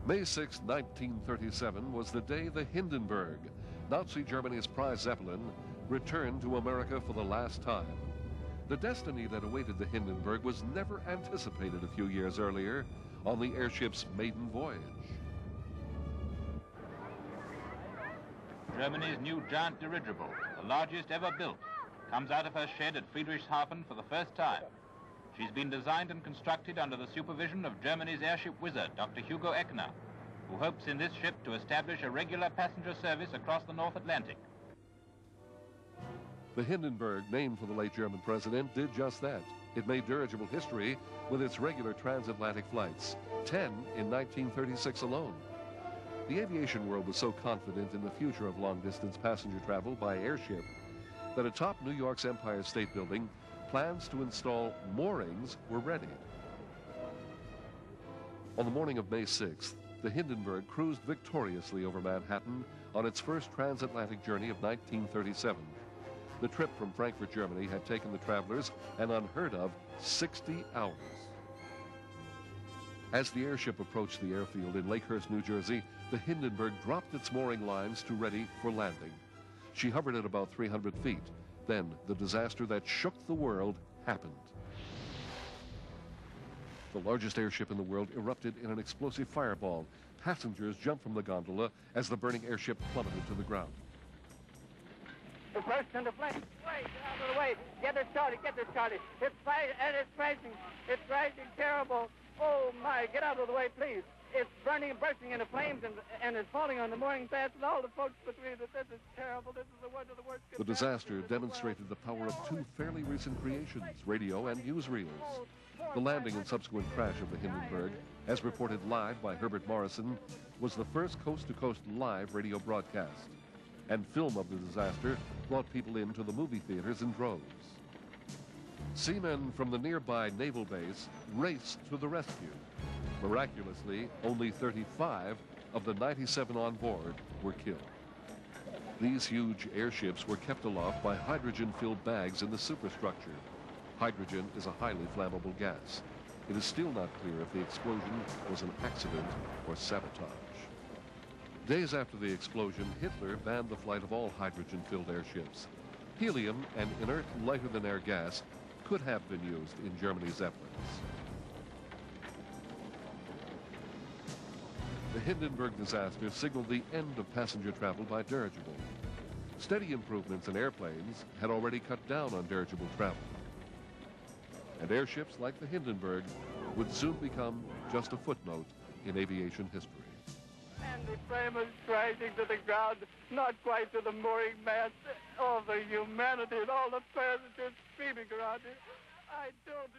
May 6, 1937 was the day the Hindenburgh, Nazi Germany's prize Zeppelin, returned to America for the last time. The destiny that awaited the Hindenburgh was never anticipated a few years earlier on the airship's maiden voyage. Germany's new giant dirigible, the largest ever built, comes out of her shed at Friedrichshafen for the first time. She's been designed and constructed under the supervision of Germany's airship wizard, Dr. Hugo Echner, who hopes in this ship to establish a regular passenger service across the North Atlantic. The Hindenburgh, named for the late German president, did just that. It made dirigible history with its regular transatlantic flights, 10 in 1936 alone. The aviation world was so confident in the future of long-distance passenger travel by airship that atop New York's Empire State Building, plans to install moorings were ready. On the morning of May 6th, the Hindenburgh cruised victoriously over Manhattan on its first transatlantic journey of 1937. The trip from Frankfurt, Germany had taken the travelers an unheard of 60 hours. As the airship approached the airfield in Lakehurst, New Jersey, the Hindenburgh dropped its mooring lines to ready for landing. She hovered at about 300 feet. Then the disaster that shook the world happened. The largest airship in the world erupted in an explosive fireball. Passengers jumped from the gondola as the burning airship plummeted to the ground. It burst into flames. Wait, get out of the way. Get it started, get this started. It's fighting, and it's crashing. It's crashing terrible. Oh, my, get out of the way, please. It's burning and bursting into flames, and it's falling on the mooring mast, and all the folks between us. This is terrible. This is one of the worst. The disaster demonstrated the power of two fairly recent creations, radio and newsreels. The landing and subsequent crash of the Hindenburgh, as reported live by Herbert Morrison, was the first coast-to-coast live radio broadcast. And film of the disaster brought people into the movie theaters in droves. Seamen from the nearby naval base raced to the rescue. Miraculously, only 35 of the 97 on board were killed. These huge airships were kept aloft by hydrogen-filled bags in the superstructure. Hydrogen is a highly flammable gas. It is still not clear if the explosion was an accident or sabotage. Days after the explosion, Hitler banned the flight of all hydrogen-filled airships. Helium, an inert, lighter-than-air gas, could have been used in Germany's Zeppelins. The Hindenburgh disaster signaled the end of passenger travel by dirigible. Steady improvements in airplanes had already cut down on dirigible travel. And airships like the Hindenburgh would soon become just a footnote in aviation history. And the flame is crashing to the ground, not quite to the mooring mast. All the humanity and all the passengers screaming around it. I don't...